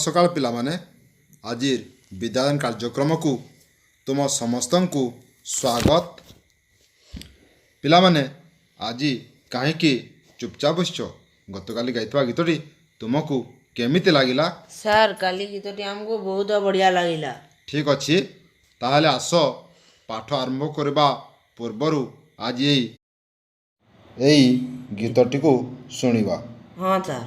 सकाल पिलामाने आज विद्यादान कार्यक्रम को तुम समस्त को स्वागत। पिलामाने आज कहीं चुपचाप बसछ? गतकाली गाइथवा गीतटी तुमको केमिति लागिला? सर काली गीतटी हमको बहुत बढ़िया लगिला। ठीक अच्छी ताहले आस पाठ आरंभ करबा पूर्वर आज यही गीतटी को शुणिबा। हाँ सर।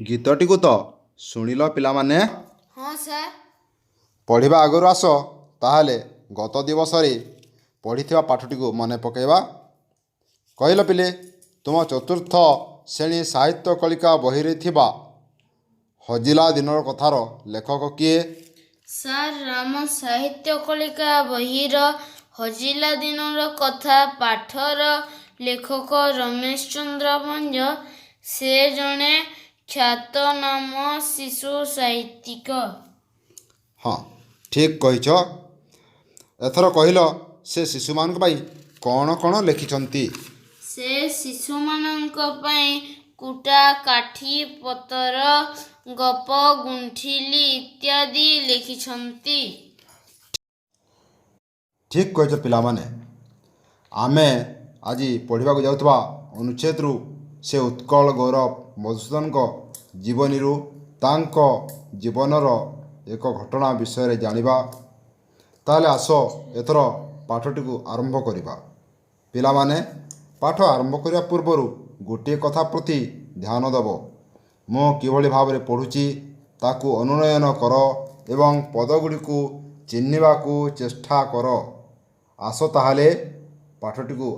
गीतटी को तो शुणिल पिलामाने? हाँ सर। पढ़िबा आगु आस ताहले गत दिवस पढ़िथिबा पाठटी को मन पकेबा। कहल पिले तुम चतुर्थ श्रेणी साहित्य कलिका बही रे थिबा हजिला दिनर कथार लेखक किए? सर राम साहित्य कलिका बहिर हजिला दिनर कथा पाठर लेखक रमेश चंद्र भंज। से जने ख्यातनाम शिशु साहित्यिक। हाँ ठीक कहिछ। एथर कहल से शिशु मानक पाई कौन कौन लिखिछंती? से शिशु मानक पाई कुटा काठी पतर गप गुंठिली इत्यादि लिखिछंती। ठीक कहिछ पिलामाने। आमे आज पढ़िबा को जाउतबा अनुच्छेद रु से उत्कल गौरव मधुसूदन जीवनी तांको जीवनर एक घटना विषय जानिबा। ताले आस एथर पाठटी को आरंभ करिबा। पिलामाने पाठ आरंभ करिया पूर्वर गोटे कथा प्रति ध्यान देव। मु किभଳି भाव पढ़ुची ताकू अनुनयन कर एवं पदगुड़ी को चिन्हिबा को चेष्टा कर। आस ताहाले पाठटी को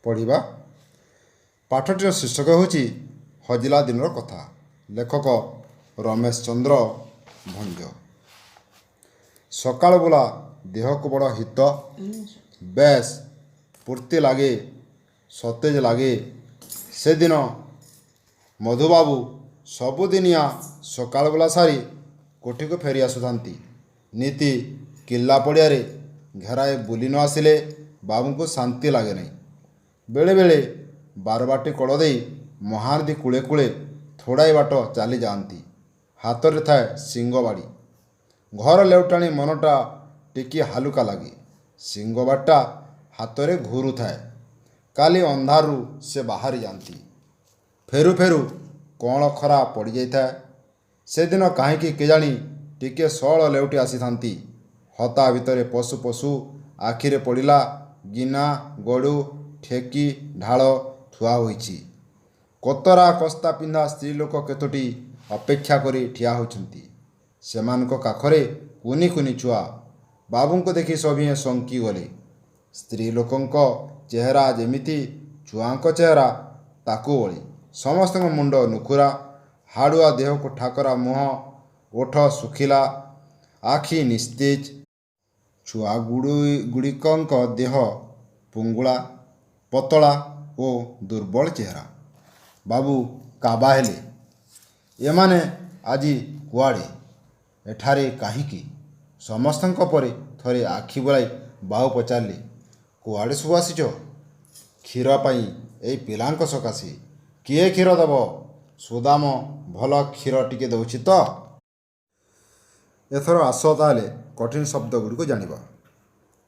पढ़िबा। पाठटीर शीर्षक होची हजिला दिनर कथा। लेखक रमेश चंद्र भंज। सकाळ बोला देह को बड़ हित बेस फूर्ति लगे सतेज लगे। से दिन मधुबाबू सबुदिनिया सकाळ बोला सारी कोठी को फेरी आसुथांती। नीति किल्ला पड़िया घेराए बुली न आसिले बाबू को शांति लगे नहीं। बेले बेले बारबाटी कड़ दे महानदी कूले कूले थोड़ाई बाट चली जाती। हाथ में थाए सिंगबाड़ी। घर लेउटाणी मनटा टिकी हालुका लगे। सिंगबाटा हाथ में घूरू थाए। काली अंधारू से बाहरी जाती। फेरु फेरु कौन खरा पड़ जाए। से दिन कहीं केजाणी टिके सल लेउटी आसी थांती। हता भितर पशु पशु आखिरे पड़िला गिना गड़ू ठेकी ढाल थुआ होईची। कोतरा कस्ता पिंधा स्त्री लोक केतोटी अपेक्षा करी ठिया होइछंती। सेमानक काखरे कुनी कुनी छुआ। बाबू को देखी सभी शंकी गले। स्त्री लोकंक चेहरा जेमिति छुआंक चेहरा ताकू बड़ी। समस्त मुंड नुखुरा हाड़ुआ देह को ठाकरा मुह ओठ सुखिला आखि निस्तेज। छुआ गुड़िकंक देह पुंगुला पतला ओ दुर्बल चेहरा। बाबू काबा हेले एमाने आजी कुआड़े एठारे काहीकी? समस्तंक परे थरे आखि बुलाई बाबू पचारे कुआड़े सब आसीच? क्षीर पाई एई पिलांक सकाशे किए क्षीर देव? सुदाम भल क्षीर टिके दउछि तो? एथर आस ताले कठिन शब्द गुड़िक जानिबा।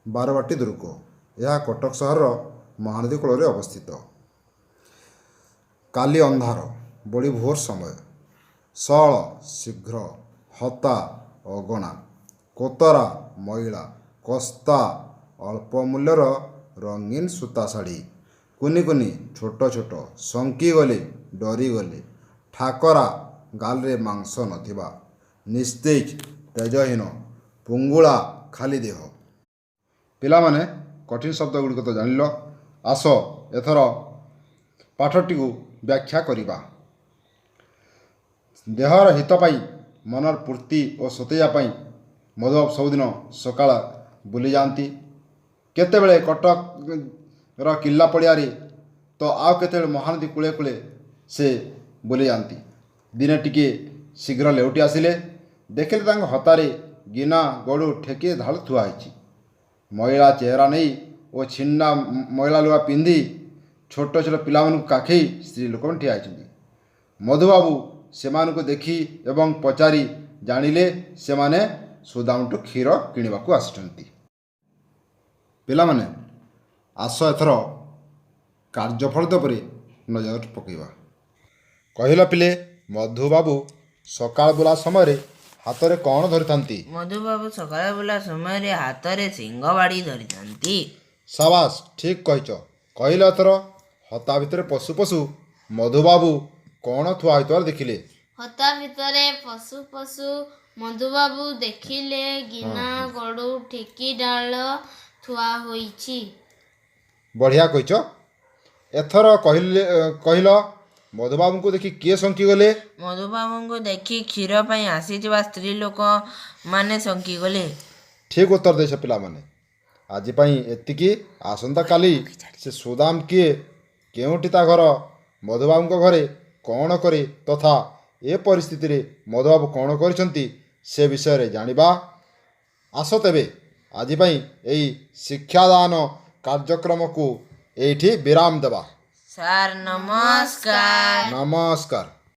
बारबाटी दुर्ग यह कटक सहर महानदी कूल अवस्थित। काली अंधार बड़ी भोर समय। सळ शीघ्र हता अगणा कोतरा महिला कस्ता अल्प मूल्यर रंगीन सूता शाढ़ी। कुनी कुनी छोट छोट शंकी गले डरी गले। ठाकरा गालरे मांस नथिबा निस्तेज तेजहीन पुंगुला खाली देह। पिलामाने कठिन शब्द गुड़िक तो जानिल। आस एथर पाठटी को व्याख्या करिबा। देहर हित पाई मनर पूर्ति और सतेजा पाई मधुबाबू सबुदिन सकाळ बुली जाती। केतेबेले कटक किल्ला पड़िया ତ ଆଉ କେତେବେଳେ ମହାନଦୀ କୂଳେ କୂଳେ ସେ ବୁଲି ଯାଆନ୍ତି। ଦିନେ ଟିକେ ଶୀଘ୍ର ଲେଉଟି ଆସିଲେ, ଦେଖିଲେ ତାଙ୍କ ହତାରେ ଗିନା ଗଡ଼ୁ ଠେକିଏ ଢାଳ ଥୁଆ ହେଇଛି। ମଇଳା ଚେହେରା ନେଇ ଓ ଛିଣ୍ଡା ମଇଳା ଲୁଗା ପିନ୍ଧି ଛୋଟ ଛୋଟ ପିଲାମାନଙ୍କୁ କାଖେଇ ସ୍ତ୍ରୀ ଲୋକମାନେ ଠିଆ ହେଇଛନ୍ତି। ମଧୁବାବୁ ସେମାନଙ୍କୁ ଦେଖି ଏବଂ ପଚାରି ଜାଣିଲେ ସେମାନେ ସୁଦାମଠୁ କ୍ଷୀର କିଣିବାକୁ ଆସିଛନ୍ତି। ପିଲାମାନେ ଆସ ଏଥର କାର୍ଯ୍ୟଫଳ ଉପରେ ନଜର ପକାଇବା। କହିଲ ପିଲେ, ମଧୁବାବୁ ସକାଳ ବୁଲା ସମୟରେ ହାତରେ କ'ଣ ଧରିଥାନ୍ତି? ମଧୁବାବୁ ସକାଳ ବୁଲା ସମୟରେ ହାତରେ ସିଂହବାଡ଼ି ଧରିଥାନ୍ତି। ସାବାସ୍, ଠିକ୍ କହିଛ। କହିଲ ଏଥର ହତା ଭିତରେ ପଶୁ ପଶୁ ମଧୁବାବୁ କ'ଣ ଥୁଆ ହୋଇଥିବାର ଦେଖିଲେ? ହତା ଭିତରେ ପଶୁ ପଶୁ ମଧୁବାବୁ ଦେଖିଲେ ଗିନା ଗଡ଼ୁ ଠେକି ଡାଳ ଥୁଆ ହୋଇଛି। ବଢ଼ିଆ କହିଛ। ଏଥର କହିଲ ମଧୁବାବୁଙ୍କୁ ଦେଖି କିଏ ଶଙ୍କିଗଲେ? ମଧୁବାବୁଙ୍କୁ ଦେଖି କ୍ଷୀର ପାଇଁ ଆସିଥିବା ସ୍ତ୍ରୀ ଲୋକମାନେ ଶଙ୍କିଗଲେ। ଠିକ୍ ଉତ୍ତର ଦେଇଛ ପିଲାମାନେ। ଆଜି ପାଇଁ ଏତିକି। ଆସନ୍ତାକାଲି ସେ ସୁଦାମ କିଏ, କେଉଁଠି ତା ଘର, ମଧୁବାବୁଙ୍କ ଘରେ କ'ଣ କରେ ତଥା ଏ ପରିସ୍ଥିତିରେ ମଧୁବାବୁ କ'ଣ କରିଛନ୍ତି ସେ ବିଷୟରେ ଜାଣିବା। ଆସ ତେବେ ଆଜି ପାଇଁ ଏହି ଶିକ୍ଷାଦାନ କାର୍ଯ୍ୟକ୍ରମକୁ ଏଇଠି ବିରାମ ଦେବା। ସାର୍ ନମସ୍କାର। ନମସ୍କାର।